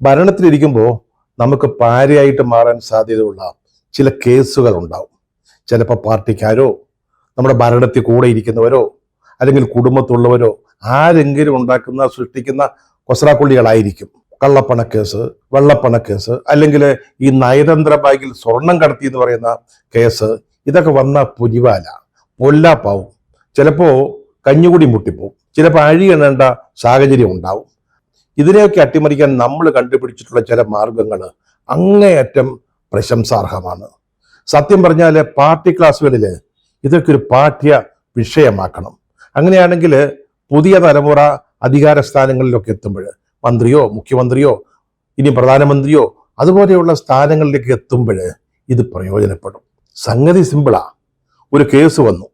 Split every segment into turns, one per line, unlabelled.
ഭരണത്തിലിരിക്കുമ്പോൾ നമുക്ക് പാരയായിട്ട് മാറാൻ സാധ്യതയുള്ള ചില കേസുകൾ ഉണ്ടാവും. ചിലപ്പോൾ പാർട്ടിക്കാരോ നമ്മുടെ ഭരണത്തിൽ കൂടെ ഇരിക്കുന്നവരോ അല്ലെങ്കിൽ കുടുംബത്തുള്ളവരോ ആരെങ്കിലും സൃഷ്ടിക്കുന്ന കൊസ്രാക്കൊള്ളികളായിരിക്കും. കള്ളപ്പണക്കേസ്, വെള്ളപ്പണക്കേസ്, അല്ലെങ്കിൽ ഈ നയതന്ത്ര ബാഗിൽ സ്വർണം കടത്തി എന്ന് പറയുന്ന കേസ്. ഇതൊക്കെ വന്ന പുലിവാല പൊല്ലാപ്പാവും. ചിലപ്പോൾ കഞ്ഞുകൂടി മുട്ടിപ്പോവും, ചിലപ്പോൾ അഴിയണേണ്ട സാഹചര്യം ഉണ്ടാവും. ഇതിനെയൊക്കെ അട്ടിമറിക്കാൻ നമ്മൾ കണ്ടുപിടിച്ചിട്ടുള്ള ചില മാർഗങ്ങൾ അങ്ങേയറ്റം പ്രശംസാർഹമാണ്. സത്യം പറഞ്ഞാൽ പാർട്ടി ക്ലാസ്സുകളിൽ ഇതൊക്കെ ഒരു പാഠ്യ വിഷയമാക്കണം. അങ്ങനെയാണെങ്കിൽ പുതിയ തലമുറ അധികാര സ്ഥാനങ്ങളിലൊക്കെ എത്തുമ്പോൾ, മന്ത്രിയോ മുഖ്യമന്ത്രിയോ ഇനി പ്രധാനമന്ത്രിയോ അതുപോലെയുള്ള സ്ഥാനങ്ങളിലേക്ക് എത്തുമ്പോൾ ഇത് പ്രയോജനപ്പെടും. സംഗതി സിമ്പിളാ. ഒരു കേസ് വന്നു,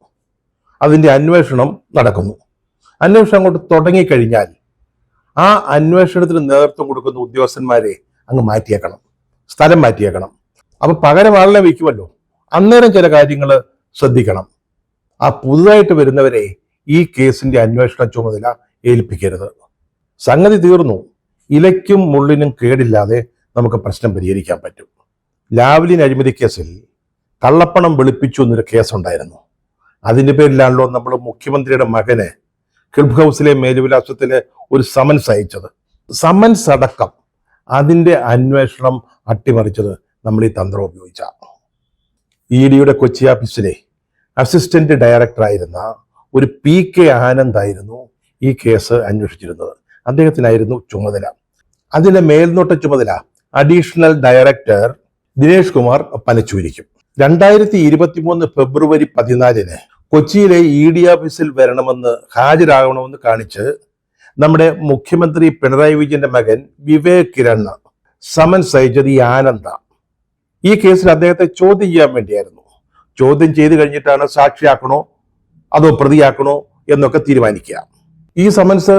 അതിൻ്റെ അന്വേഷണം നടക്കുന്നു. അന്വേഷണം അങ്ങോട്ട് തുടങ്ങിക്കഴിഞ്ഞാൽ ആ അന്വേഷണത്തിന് നേതൃത്വം കൊടുക്കുന്ന ഉദ്യോഗസ്ഥന്മാരെ അങ്ങ് മാറ്റിയേക്കണം, സ്ഥലം മാറ്റിയേക്കണം. അപ്പൊ പകരം ആളിനെ വയ്ക്കുമല്ലോ. അന്നേരം ചില കാര്യങ്ങൾ ശ്രദ്ധിക്കണം. ആ പുതുതായിട്ട് വരുന്നവരെ ഈ കേസിന്റെ അന്വേഷണ ചുമതല ഏൽപ്പിക്കരുത്. സംഗതി തീർന്നു. ഇലയ്ക്കും മുള്ളിനും കേടില്ലാതെ നമുക്ക് പ്രശ്നം പരിഹരിക്കാൻ പറ്റും. ലാവ്ലിൻ അഴിമതി കേസിൽ കള്ളപ്പണം വെളുപ്പിച്ചു എന്നൊരു കേസുണ്ടായിരുന്നു. അതിന്റെ പേരിലാണല്ലോ നമ്മൾ മുഖ്യമന്ത്രിയുടെ മകന് ക്ലിഫ് ഹൗസിലെ മേൽവിലാസത്തിലെ ഒരു സമൻസ് അയച്ചത്. സമൻസ് അടക്കം അതിന്റെ അന്വേഷണം അട്ടിമറിച്ചത് നമ്മൾ ഈ തന്ത്രം ഉപയോഗിച്ച. ഇഡിയുടെ കൊച്ചി ഓഫീസിലെ അസിസ്റ്റന്റ് ഡയറക്ടറായിരുന്ന ഒരു PK ആനന്ദായിരുന്നു ഈ കേസ് അന്വേഷിച്ചിരുന്നത്. അദ്ദേഹത്തിനായിരുന്നു ചുമതല. അതിന്റെ മേൽനോട്ട ചുമതല അഡീഷണൽ ഡയറക്ടർ ദിനേഷ് കുമാർ പനച്ചൂരിക്കും. 2023 ഫെബ്രുവരി 14 കൊച്ചിയിലെ ED ഓഫീസിൽ വരണമെന്ന് ഹാജരാകണമെന്ന് കാണിച്ച് നമ്മുടെ മുഖ്യമന്ത്രി പിണറായി വിജയന്റെ മകൻ വിവേക് കിരൺ സമൻസ് അയച്ചത് ഈ ആനന്ദ. ഈ കേസിൽ അദ്ദേഹത്തെ ചോദ്യം ചെയ്യാൻ വേണ്ടിയായിരുന്നു. ചോദ്യം ചെയ്ത് കഴിഞ്ഞിട്ടാണ് സാക്ഷിയാക്കണോ അതോ പ്രതിയാക്കണോ എന്നൊക്കെ തീരുമാനിക്കുക. ഈ സമൻസ്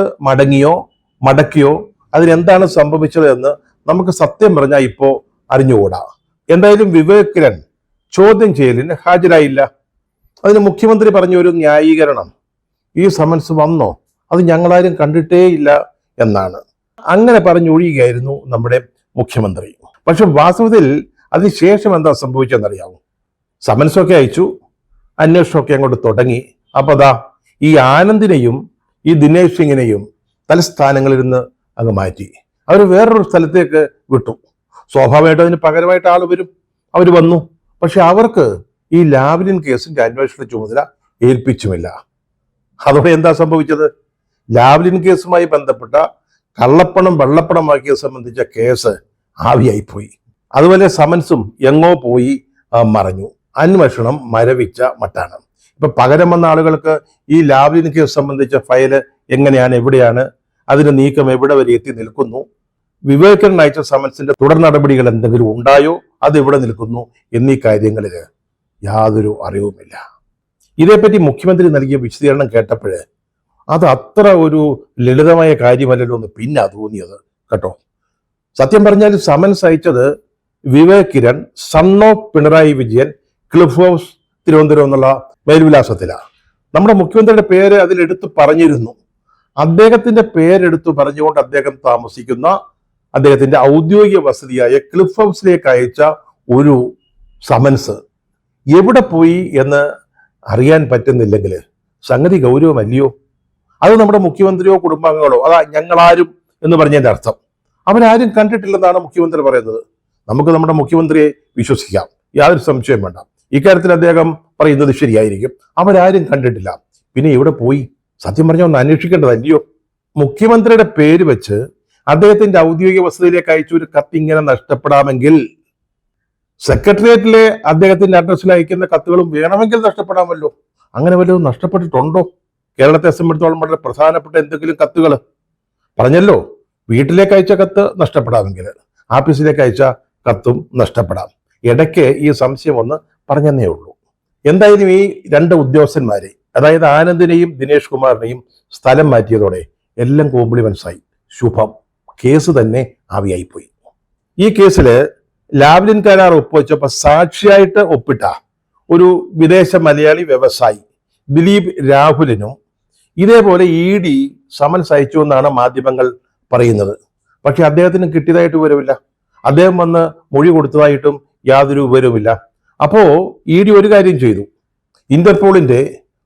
മടക്കിയോ അതിനെന്താണ് സംഭവിച്ചത് എന്ന് നമുക്ക് സത്യം പറഞ്ഞാൽ ഇപ്പോ അറിഞ്ഞുകൂടാ. എന്തായാലും വിവേക് കിരൺ ചോദ്യം ചെയ്യലിന് ഹാജരായില്ല. അതിന് മുഖ്യമന്ത്രി പറഞ്ഞ ഒരു ന്യായീകരണം, ഈ സമൻസ് വന്നോ അത് ഞങ്ങളാരും കണ്ടിട്ടേയില്ല എന്നാണ്. അങ്ങനെ പറഞ്ഞൊഴിയുകയായിരുന്നു നമ്മുടെ മുഖ്യമന്ത്രി. പക്ഷെ വാസ്തവത്തിൽ അതിനുശേഷം എന്താ സംഭവിച്ചെന്നറിയാവോ? സമൻസൊക്കെ അയച്ചു, അന്വേഷണമൊക്കെ അങ്ങോട്ട് തുടങ്ങി. അപ്പൊ അതാ ഈ ആനന്ദിനെയും ഈ ദിനേശ് സിംഗിനെയും തലസ്ഥാനങ്ങളിൽ നിന്ന് അങ്ങ് മാറ്റി. അവർ വേറൊരു സ്ഥലത്തേക്ക് വിട്ടു. സ്വാഭാവികമായിട്ട് അതിന് പകരമായിട്ട് ആൾ വരും. അവർ വന്നു. പക്ഷെ അവർക്ക് ഈ ലാവ്ലിൻ കേസിന്റെ അന്വേഷണ ചുമതല ഏൽപ്പിച്ചുമില്ല. അതോടെ എന്താ സംഭവിച്ചത്? ലാവ്ലിൻ കേസുമായി ബന്ധപ്പെട്ട കള്ളപ്പണം വെള്ളപ്പണമാക്കിയത് സംബന്ധിച്ച കേസ് ആവിയായിപ്പോയി. അതുപോലെ സമൻസും എങ്ങോ പോയി മറഞ്ഞു. അന്വേഷണം മരവിച്ച മട്ടാണ്. ഇപ്പൊ പകരം വന്ന ആളുകൾക്ക് ഈ ലാവ്ലിൻ കേസ് സംബന്ധിച്ച ഫയല് എങ്ങനെയാണ്, എവിടെയാണ്, അതിന്റെ നീക്കം എവിടെ വരെ എത്തി നിൽക്കുന്നു, വിവേകൻ അയച്ച സമൻസിന്റെ തുടർ നടപടികൾ എന്തെങ്കിലും ഉണ്ടായോ, അത് എവിടെ നിൽക്കുന്നു എന്നീ കാര്യങ്ങളിൽ യാതൊരു അറിവുമില്ല. ഇതേപ്പറ്റി മുഖ്യമന്ത്രി നൽകിയ വിശദീകരണം കേട്ടപ്പോൾ അത് അത്ര ഒരു ലളിതമായ കാര്യമല്ലല്ലോ എന്ന് പിന്നെ തോന്നിയത് കേട്ടോ. സത്യം പറഞ്ഞാൽ സമൻസ് അയച്ചത് Vivek Kiran son of Pinarayi Vijayan, Cliff House, Thiruvananthapuram എന്നുള്ള മേൽവിലാസത്തിലാണ്. നമ്മുടെ മുഖ്യമന്ത്രിയുടെ പേര് അതിലെടുത്ത് പറഞ്ഞിരുന്നു. അദ്ദേഹത്തിന്റെ പേരെടുത്ത് പറഞ്ഞുകൊണ്ട് അദ്ദേഹം താമസിക്കുന്ന അദ്ദേഹത്തിന്റെ ഔദ്യോഗിക വസതിയായ ക്ലിഫ് ഹൗസിലേക്ക് അയച്ച ഒരു സമൻസ് എവിടെ പോയി എന്ന് അറിയാൻ പറ്റുന്നില്ലെങ്കിൽ സംഗതി ഗൗരവമല്ലയോ? അത് നമ്മുടെ മുഖ്യമന്ത്രിയോ കുടുംബാംഗങ്ങളോ അതാ ഞങ്ങളാരും എന്ന് പറഞ്ഞതിന്റെ അർത്ഥം അവരാരും കണ്ടിട്ടില്ലെന്നാണ് മുഖ്യമന്ത്രി പറയുന്നത്. നമുക്ക് നമ്മുടെ മുഖ്യമന്ത്രിയെ വിശ്വസിക്കാം, യാതൊരു സംശയം വേണ്ട. ഇക്കാര്യത്തിൽ അദ്ദേഹം പറയുന്നത് ശരിയായിരിക്കും. അവരാരും കണ്ടിട്ടില്ല. പിന്നെ എവിടെ പോയി? സത്യം പറഞ്ഞാൽ ഒന്ന് അന്വേഷിക്കേണ്ടതല്ലയോ? മുഖ്യമന്ത്രിയുടെ പേര് വെച്ച് അദ്ദേഹത്തിന്റെ ഔദ്യോഗിക വസതിയിലേക്ക് അയച്ച ഒരു കത്ത് ഇങ്ങനെ നഷ്ടപ്പെടാമെങ്കിൽ സെക്രട്ടേറിയറ്റിലെ അദ്ദേഹത്തിന്റെ അഡ്രസ്സിൽ അയക്കുന്ന കത്തുകളും വേണമെങ്കിൽ നഷ്ടപ്പെടാമല്ലോ. അങ്ങനെ വല്ലതും നഷ്ടപ്പെട്ടിട്ടുണ്ടോ? കേരളത്തെ സംബന്ധിച്ചോളം വളരെ പ്രധാനപ്പെട്ട എന്തെങ്കിലും കത്തുകൾ പറഞ്ഞല്ലോ. വീട്ടിലേക്ക് അയച്ച കത്ത് നഷ്ടപ്പെടാമെങ്കിൽ ആഫീസിലേക്ക് അയച്ച കത്തും നഷ്ടപ്പെടാം. ഇടയ്ക്ക് ഈ സംശയം ഒന്ന് പറഞ്ഞെന്നേ ഉള്ളൂ. എന്തായാലും ഈ രണ്ട് ഉദ്യോഗസ്ഥന്മാരെ, അതായത് ആനന്ദിനെയും ദിനേഷ് കുമാറിനെയും സ്ഥലം മാറ്റിയതോടെ എല്ലാം കോംപ്ലിമെന്റ്സ് ആയി. ശുഭം. കേസ് തന്നെ ആവിയായിപ്പോയി. ഈ കേസില് ലാവ്ലിൻ കരാർ ഒപ്പുവെച്ചപ്പോൾ സാക്ഷിയായിട്ട് ഒപ്പിട്ട ഒരു വിദേശ മലയാളി വ്യവസായി ദിലീപ് രാഹുലിനും ഇതേപോലെ ED സമൻസ് അയച്ചു എന്നാണ് മാധ്യമങ്ങൾ പറയുന്നത്. പക്ഷെ അദ്ദേഹത്തിന് കിട്ടിയതായിട്ട് വിവരമില്ല. അദ്ദേഹം വന്ന് മൊഴി കൊടുത്തതായിട്ടും യാതൊരു വിവരവുമില്ല. അപ്പോ ED ഒരു കാര്യം ചെയ്തു. ഇന്റർപോളിന്റെ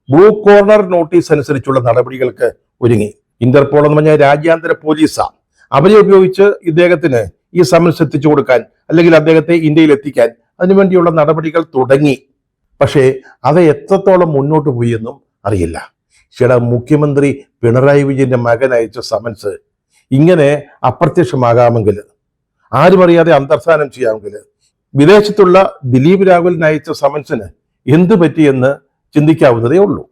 ബ്ലൂ കോർണർ നോട്ടീസ് അനുസരിച്ചുള്ള നടപടികൾക്ക് ഒരുങ്ങി. ഇന്റർപോൾ എന്ന് പറഞ്ഞാൽ രാജ്യാന്തര പോലീസാ. അവരെ ഉപയോഗിച്ച് ഇദ്ദേഹത്തിന് ഈ സമൻസ് എത്തിച്ചു കൊടുക്കാൻ, അല്ലെങ്കിൽ അദ്ദേഹത്തെ ഇന്ത്യയിൽ എത്തിക്കാൻ അതിനുവേണ്ടിയുള്ള നടപടികൾ തുടങ്ങി. പക്ഷേ അത് എത്രത്തോളം മുന്നോട്ട് പോയി എന്നും അറിയില്ല. ചേട്ടാ, മുഖ്യമന്ത്രി പിണറായി വിജയന്റെ മകൻ അയച്ച സമൻസ് ഇങ്ങനെ അപ്രത്യക്ഷമാകാമെങ്കിൽ, ആരും അറിയാതെ അന്തർധാനം ചെയ്യാമെങ്കിൽ, വിദേശത്തുള്ള ദിലീപ് രാഘവലിന് അയച്ച സമൻസിന് എന്ത് പറ്റിയെന്ന് ചിന്തിക്കാവുന്നതേ ഉള്ളൂ.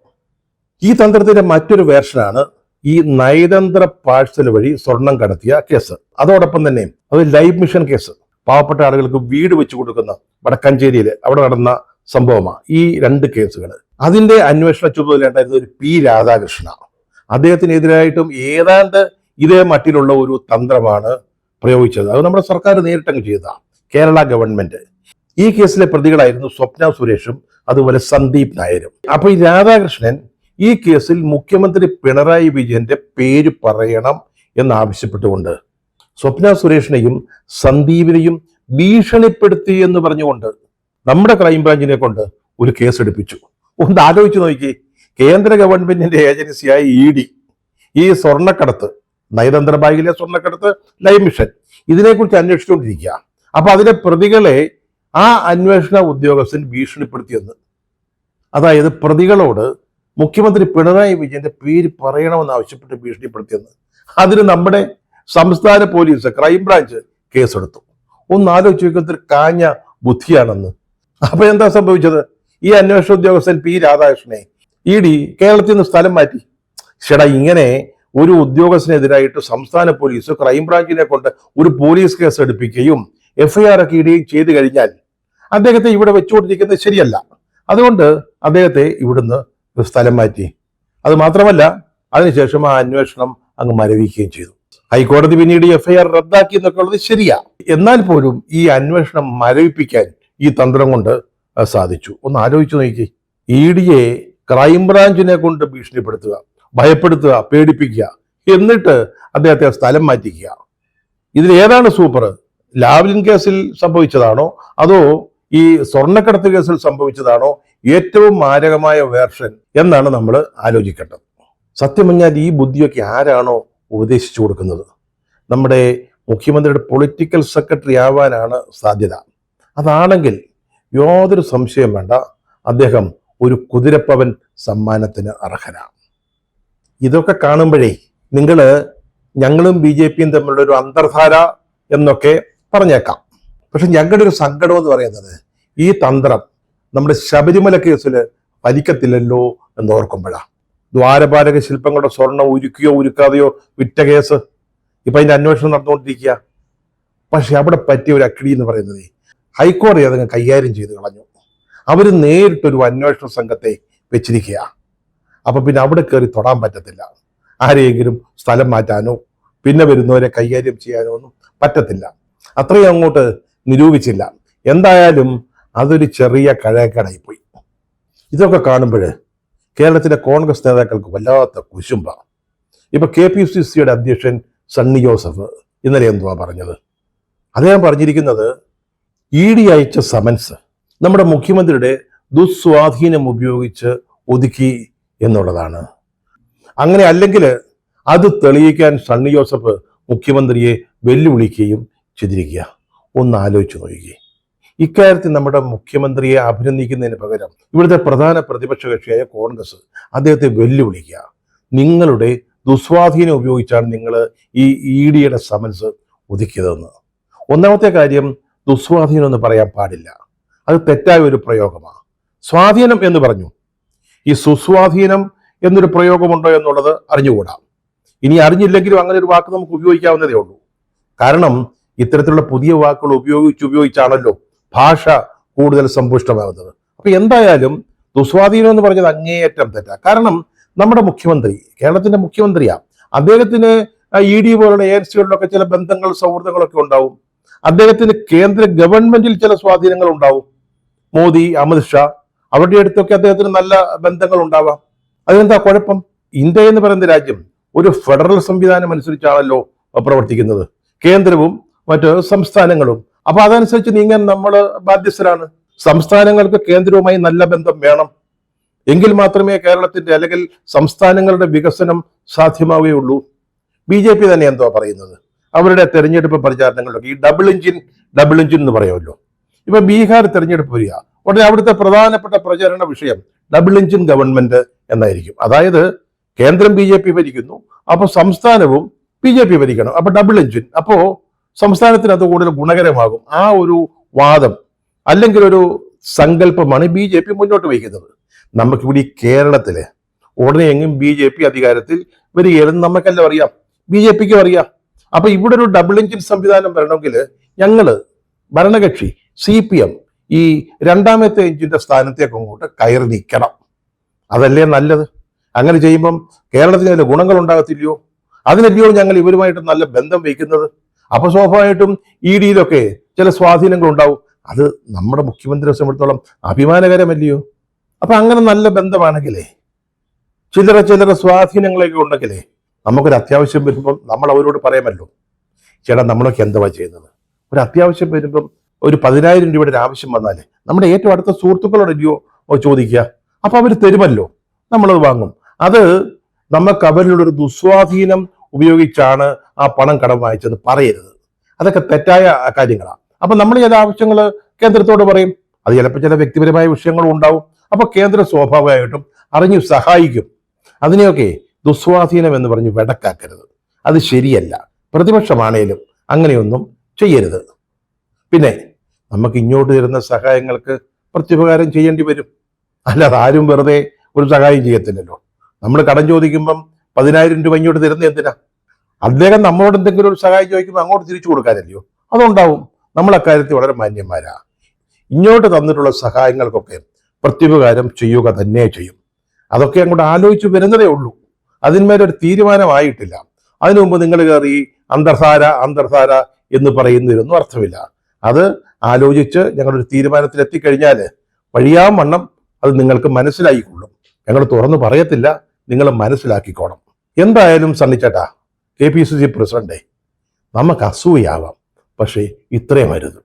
ഈ തന്ത്രത്തിന്റെ മറ്റൊരു വേർഷനാണ് ഈ നയതന്ത്ര പാഴ്സൽ വഴി സ്വർണം കടത്തിയ കേസ്. അതോടൊപ്പം തന്നെ അത് ലൈഫ് മിഷൻ കേസ്. പാവപ്പെട്ട ആളുകൾക്ക് വീട് വെച്ചു കൊടുക്കുന്ന വടക്കഞ്ചേരിയിൽ അവിടെ നടന്ന സംഭവമാണ് ഈ രണ്ട് കേസുകൾ. അതിന്റെ അന്വേഷണ ചുമതല ഉണ്ടായിരുന്ന ഒരു P. രാധാകൃഷ്ണ. അദ്ദേഹത്തിനെതിരായിട്ടും ഏതാണ്ട് ഇതേ മട്ടിലുള്ള ഒരു തന്ത്രമാണ് പ്രയോഗിച്ചത്. അത് നമ്മുടെ സർക്കാർ നേരിട്ടങ്ങ് ചെയ്തതാണ്, കേരള ഗവൺമെന്റ്. ഈ കേസിലെ പ്രതികളായിരുന്നു സ്വപ്ന സുരേഷും അതുപോലെ സന്ദീപ് നായരും. അപ്പൊ ഈ രാധാകൃഷ്ണൻ ഈ കേസിൽ മുഖ്യമന്ത്രി പിണറായി വിജയന്റെ പേര് പറയണം എന്നാവശ്യപ്പെട്ടുകൊണ്ട് സ്വപ്ന സുരേഷിനെയും സന്ദീപിനെയും ഭീഷണിപ്പെടുത്തി എന്ന് പറഞ്ഞുകൊണ്ട് നമ്മുടെ ക്രൈംബ്രാഞ്ചിനെ കൊണ്ട് ഒരു കേസ് എടുപ്പിച്ചു. ഒന്ന് ആലോചിച്ച് നോക്കി, കേന്ദ്ര ഗവൺമെന്റിന്റെ ഏജൻസിയായ ED ഈ സ്വർണ്ണക്കടത്ത്, നയതന്ത്ര ബാഗിലെ സ്വർണ്ണക്കടത്ത്, ലൈഫ് മിഷൻ, ഇതിനെക്കുറിച്ച് അന്വേഷിച്ചുകൊണ്ടിരിക്കുക. അപ്പൊ അതിലെ പ്രതികളെ ആ അന്വേഷണ ഉദ്യോഗസ്ഥൻ ഭീഷണിപ്പെടുത്തിയെന്ന്. അതായത് പ്രതികളോട് മുഖ്യമന്ത്രി പിണറായി വിജയന്റെ പേര് പറയണമെന്ന് ആവശ്യപ്പെട്ട് ഭീഷണിപ്പെടുത്തിയെന്ന്. അതിന് നമ്മുടെ സംസ്ഥാന പോലീസ്, ക്രൈംബ്രാഞ്ച് കേസെടുത്തു. ഒന്ന് ആലോചിച്ച് നോക്കുന്നൊരു കാഞ്ഞ ബുദ്ധിയാണെന്ന്. അപ്പൊ എന്താ സംഭവിച്ചത്? ഈ അന്വേഷണ ഉദ്യോഗസ്ഥൻ P. രാധാകൃഷ്ണനെ ED കേരളത്തിൽ നിന്ന് സ്ഥലം മാറ്റി. ചേട്ടാ, ഇങ്ങനെ ഒരു ഉദ്യോഗസ്ഥനെതിരായിട്ട് സംസ്ഥാന പോലീസ് ക്രൈംബ്രാഞ്ചിനെ കൊണ്ട് ഒരു പോലീസ് കേസ് എടുപ്പിക്കുകയും FIR ഒക്കെ ഇടുകയും ചെയ്തു കഴിഞ്ഞാൽ അദ്ദേഹത്തെ ഇവിടെ വെച്ചുകൊണ്ടിരിക്കുന്നത് ശരിയല്ല. അതുകൊണ്ട് അദ്ദേഹത്തെ ഇവിടുന്ന് സ്ഥലം മാറ്റി. അത് മാത്രമല്ല, അതിനുശേഷം ആ അന്വേഷണം അങ്ങ് മരവിക്കുകയും ചെയ്തു. ഹൈക്കോടതി പിന്നീട് FIR റദ്ദാക്കി എന്നൊക്കെ ഉള്ളത് ശരിയാ. എന്നാൽ പോലും ഈ അന്വേഷണം മരവിപ്പിക്കാൻ ഈ തന്ത്രം കൊണ്ട് സാധിച്ചു. ഒന്ന് ആലോചിച്ചു നോക്കി. EDയെ ക്രൈംബ്രാഞ്ചിനെ കൊണ്ട് ഭീഷണിപ്പെടുത്തുക, ഭയപ്പെടുത്തുക, പേടിപ്പിക്കുക, എന്നിട്ട് അദ്ദേഹത്തെ സ്ഥലം മാറ്റിക്കുക. ഇതിൽ ഏതാണ് സൂപ്പർ? ലാവ്ലിൻ കേസിൽ സംഭവിച്ചതാണോ അതോ ഈ സ്വർണ്ണക്കടത്ത് കേസിൽ സംഭവിച്ചതാണോ ഏറ്റവും മാരകമായ വേർഷൻ എന്നാണ് നമ്മൾ ആലോചിക്കേണ്ടത്. സത്യം പറഞ്ഞാൽ ഈ ബുദ്ധിയൊക്കെ ആരാണോ ഉപദേശിച്ചു കൊടുക്കുന്നത്? നമ്മുടെ മുഖ്യമന്ത്രിയുടെ പൊളിറ്റിക്കൽ സെക്രട്ടറി ആവാനാണ് സാധ്യത. അതാണെങ്കിൽ യാതൊരു സംശയം വേണ്ട, അദ്ദേഹം ഒരു കുതിരപ്പവൻ സമ്മാനത്തിന് അർഹനാണ്. ഇതൊക്കെ കാണുമ്പോഴേ ഞങ്ങളും BJPയും തമ്മിലുള്ള ഒരു അന്തർധാര എന്നൊക്കെ പറഞ്ഞേക്കാം. പക്ഷെ ഞങ്ങളുടെ ഒരു സങ്കടം എന്ന് പറയുന്നത് ഈ തന്ത്രം നമ്മുടെ ശബരിമല കേസിൽ ഫലിക്കത്തില്ലല്ലോ എന്ന് ഓർക്കുമ്പോഴാണ്. ദ്വാരപാലക ശില്പങ്ങളുടെ സ്വർണം ഉരുക്കുകയോ ഉരുക്കാതെയോ വിറ്റ കേസ് ഇപ്പൊ അതിന്റെ അന്വേഷണം നടന്നുകൊണ്ടിരിക്കുക. പക്ഷെ അവിടെ പറ്റിയ ഒരു അക്കിടി എന്ന് പറയുന്നത് ഹൈക്കോടതി അതങ്ങ് കൈകാര്യം ചെയ്ത് കളഞ്ഞു. അവർ നേരിട്ടൊരു അന്വേഷണ സംഘത്തെ വെച്ചിരിക്കുക. അപ്പൊ പിന്നെ അവിടെ കയറി തൊടാൻ പറ്റത്തില്ല. ആരെയെങ്കിലും സ്ഥലം മാറ്റാനോ പിന്നെ വരുന്നവരെ കൈകാര്യം ചെയ്യാനോ ഒന്നും പറ്റത്തില്ല. അത്രയും അങ്ങോട്ട് നിരൂപിച്ചില്ല. എന്തായാലും അതൊരു ചെറിയ കഴകടായിപ്പോയി. ഇതൊക്കെ കാണുമ്പോൾ കേരളത്തിലെ കോൺഗ്രസ് നേതാക്കൾക്ക് വല്ലാത്ത കുശുമ്പ. ഇപ്പൊ KPCCയുടെ അധ്യക്ഷൻ സണ്ണി ജോസഫ് ഇന്നലെ എന്തുവാ പറഞ്ഞത്? അദ്ദേഹം പറഞ്ഞിരിക്കുന്നത് ED അയച്ച സമൻസ് നമ്മുടെ മുഖ്യമന്ത്രിയുടെ ദുസ്വാധീനം ഉപയോഗിച്ച് ഒതുക്കി എന്നുള്ളതാണ്. അങ്ങനെ അല്ലെങ്കിൽ അത് തെളിയിക്കാൻ സണ്ണി ജോസഫ് മുഖ്യമന്ത്രിയെ വെല്ലുവിളിക്കുകയും ചെയ്തിരിക്കുക. ഒന്ന് ആലോചിച്ച് നോക്കി. ഇക്കാര്യത്തിൽ നമ്മുടെ മുഖ്യമന്ത്രിയെ അഭിനന്ദിക്കുന്നതിന് പകരം ഇവിടുത്തെ പ്രധാന പ്രതിപക്ഷ കക്ഷിയായ കോൺഗ്രസ് അദ്ദേഹത്തെ വെല്ലുവിളിക്കുക. നിങ്ങളുടെ ദുസ്വാധീനം ഉപയോഗിച്ചാണ് നിങ്ങൾ ഈ EDയുടെ സമൻസ് ഒതുക്കിയതെന്ന്. ഒന്നാമത്തെ കാര്യം, ദുസ്വാധീനം എന്ന് പറയാൻ പാടില്ല, അത് തെറ്റായ ഒരു പ്രയോഗമാണ്. സ്വാധീനം എന്ന് പറഞ്ഞു. ഈ സുസ്വാധീനം എന്നൊരു പ്രയോഗമുണ്ടോ എന്നുള്ളത് അറിഞ്ഞുകൂടാ. ഇനി അറിഞ്ഞില്ലെങ്കിലും അങ്ങനെ ഒരു വാക്ക് നമുക്ക് ഉപയോഗിക്കാവുന്നതേ ഉള്ളൂ. കാരണം ഇത്തരത്തിലുള്ള പുതിയ വാക്കുകൾ ഉപയോഗിച്ചാണല്ലോ ഭാഷ കൂടുതൽ സമ്പുഷ്ടമാകുന്നത്. അപ്പൊ എന്തായാലും ദുസ്വാധീനം എന്ന് പറഞ്ഞത് അങ്ങേയറ്റം തെറ്റാ. കാരണം നമ്മുടെ മുഖ്യമന്ത്രി കേരളത്തിന്റെ മുഖ്യമന്ത്രിയാ. അദ്ദേഹത്തിന് ED പോലുള്ള ഏജൻസികളിലൊക്കെ ചില ബന്ധങ്ങൾ, സൗഹൃദങ്ങളൊക്കെ ഉണ്ടാവും. അദ്ദേഹത്തിന് കേന്ദ്ര ഗവൺമെന്റിൽ ചില സ്വാധീനങ്ങൾ ഉണ്ടാവും. മോദി, അമിത്ഷാ, അവരുടെ അടുത്തൊക്കെ അദ്ദേഹത്തിന് നല്ല ബന്ധങ്ങൾ ഉണ്ടാവാം. അതെന്താ കുഴപ്പം? ഇന്ത്യ എന്ന് പറയുന്ന രാജ്യം ഒരു ഫെഡറൽ സംവിധാനം അനുസരിച്ചാണല്ലോ പ്രവർത്തിക്കുന്നത്. കേന്ദ്രവും മറ്റ് സംസ്ഥാനങ്ങളും. അപ്പൊ അതനുസരിച്ച് നീങ്ങാൻ നമ്മൾ ബാധ്യസ്ഥരാണ്. സംസ്ഥാനങ്ങൾക്ക് കേന്ദ്രവുമായി നല്ല ബന്ധം വേണം. എങ്കിൽ മാത്രമേ കേരളത്തിന്റെ അല്ലെങ്കിൽ സംസ്ഥാനങ്ങളുടെ വികസനം സാധ്യമാവുകയുള്ളൂ. BJP തന്നെ എന്തോ പറയുന്നത് അവരുടെ തെരഞ്ഞെടുപ്പ് പ്രചാരണങ്ങളിലൊക്കെ ഈ ഡബിൾ എഞ്ചിൻ എന്ന് പറയുമല്ലോ. ഇപ്പൊ ബീഹാർ തെരഞ്ഞെടുപ്പ് വരിക ഉടനെ അവിടുത്തെ പ്രധാനപ്പെട്ട പ്രചാരണ വിഷയം ഡബിൾ എഞ്ചിൻ ഗവൺമെന്റ് എന്നായിരിക്കും. അതായത് കേന്ദ്രം BJP ഭരിക്കുന്നു, അപ്പൊ സംസ്ഥാനവും BJP ഭരിക്കണം, അപ്പൊ ഡബിൾ എഞ്ചിൻ, അപ്പോ സംസ്ഥാനത്തിന് അത് കൂടുതൽ ഗുണകരമാകും. ആ ഒരു വാദം അല്ലെങ്കിൽ ഒരു സങ്കല്പമാണ് BJP മുന്നോട്ട് വയ്ക്കുന്നത്. നമുക്കിവിടെ ഈ കേരളത്തില് ഉടനെ എങ്ങും BJP അധികാരത്തിൽ വരികയെന്ന് നമുക്കെല്ലാം അറിയാം, BJPക്കും അറിയാം. അപ്പൊ ഇവിടെ ഒരു ഡബിൾ എഞ്ചിൻ സംവിധാനം വരണമെങ്കിൽ ഞങ്ങള് ഭരണകക്ഷി CPM ഈ രണ്ടാമത്തെ എഞ്ചിന്റെ സ്ഥാനത്തേക്ക് അങ്ങോട്ട് കയറി നിൽക്കണം. അതല്ലേ നല്ലത്? അങ്ങനെ ചെയ്യുമ്പം കേരളത്തിന് അതിന്റെ ഗുണങ്ങൾ ഉണ്ടാകത്തില്ലയോ? അതിനല്ലയോ ഞങ്ങൾ ഇവരുമായിട്ട് നല്ല ബന്ധം വയ്ക്കുന്നത്. അപ്പൊ സ്വാഭാവികമായിട്ടും EDയിലൊക്കെ ചില സ്വാധീനങ്ങൾ ഉണ്ടാവും. അത് നമ്മുടെ മുഖ്യമന്ത്രിയെ സംബന്ധിച്ചിടത്തോളം അഭിമാനകരമല്ലയോ? അപ്പൊ അങ്ങനെ നല്ല ബന്ധമാണെങ്കിലേ ചില്ലറ സ്വാധീനങ്ങളൊക്കെ ഉണ്ടെങ്കിലേ നമുക്കൊരു അത്യാവശ്യം വരുമ്പം നമ്മൾ അവരോട് പറയാമല്ലോ, ചേട്ടാ നമ്മളൊക്കെ എന്തുവാ ചെയ്യുന്നത്? ഒരു അത്യാവശ്യം വരുമ്പം ഒരു 10,000 രൂപയുടെ ഒരു ആവശ്യം വന്നാലേ നമ്മുടെ ഏറ്റവും അടുത്ത സുഹൃത്തുക്കളോടല്ലയോ ചോദിക്കുക. അപ്പൊ അവർ തരുമല്ലോ, നമ്മളത് വാങ്ങും. അത് നമുക്ക് അവരിലൂടെ ഒരു ദുസ്വാധീനം ഉപയോഗിച്ചാണ് ആ പണം കടം വാങ്ങിച്ചെന്ന് പറയരുത്. അതൊക്കെ തെറ്റായ കാര്യങ്ങളാണ്. അപ്പൊ നമ്മൾ ചില ആവശ്യങ്ങൾ കേന്ദ്രത്തോട് പറയും, അത് ചിലപ്പോൾ ചില വ്യക്തിപരമായ വിഷയങ്ങളും ഉണ്ടാവും. അപ്പൊ കേന്ദ്രം സ്വാഭാവികമായിട്ടും അറിഞ്ഞു സഹായിക്കും. അതിനെയൊക്കെ ദുസ്വാധീനം എന്ന് പറഞ്ഞ് വെടക്കാക്കരുത്, അത് ശരിയല്ല. പ്രതിപക്ഷമാണേലും അങ്ങനെയൊന്നും ചെയ്യരുത്. പിന്നെ നമുക്ക് ഇങ്ങോട്ട് തരുന്ന സഹായങ്ങൾക്ക് പ്രത്യുപകാരം ചെയ്യേണ്ടി വരും. അല്ലാതെ ആരും വെറുതെ ഒരു സഹായം ചെയ്യത്തില്ലല്ലോ. നമ്മൾ കടം ചോദിക്കുമ്പം 10,000 രൂപ ഇങ്ങോട്ട് തരുന്ന എന്തിനാ? അദ്ദേഹം നമ്മളോട് എന്തെങ്കിലും ഒരു സഹായം ചോദിക്കുമ്പോൾ അങ്ങോട്ട് തിരിച്ചു കൊടുക്കാനല്ലയോ? അതുണ്ടാവും. നമ്മൾ അക്കാര്യത്തിൽ വളരെ മാന്യന്മാരാ. ഇങ്ങോട്ട് തന്നിട്ടുള്ള സഹായങ്ങൾക്കൊക്കെ പ്രത്യുപകാരം ചെയ്യുക തന്നെ ചെയ്യും. അതൊക്കെ അങ്ങോട്ട് ആലോചിച്ച് വരുന്നതേ ഉള്ളൂ. അതിന്മേലൊരു തീരുമാനമായിട്ടില്ല. അതിനു മുമ്പ് നിങ്ങൾ കയറി അന്തർധാര എന്ന് പറയുന്നതിലൊന്നും അർത്ഥമില്ല. അത് ആലോചിച്ച് ഞങ്ങളൊരു തീരുമാനത്തിൽ എത്തിക്കഴിഞ്ഞാൽ വഴിയാം വണ്ണം അത് നിങ്ങൾക്ക് മനസ്സിലായിക്കൊള്ളും. ഞങ്ങൾ തുറന്നു പറയത്തില്ല, നിങ്ങൾ മനസ്സിലാക്കിക്കോണം. എന്തായാലും സണ്ണിച്ചേട്ടാ, KPCC പ്രസിഡന്റ്, നമുക്ക് അസൂയാവാം, പക്ഷേ ഇത്രയും അരുത്.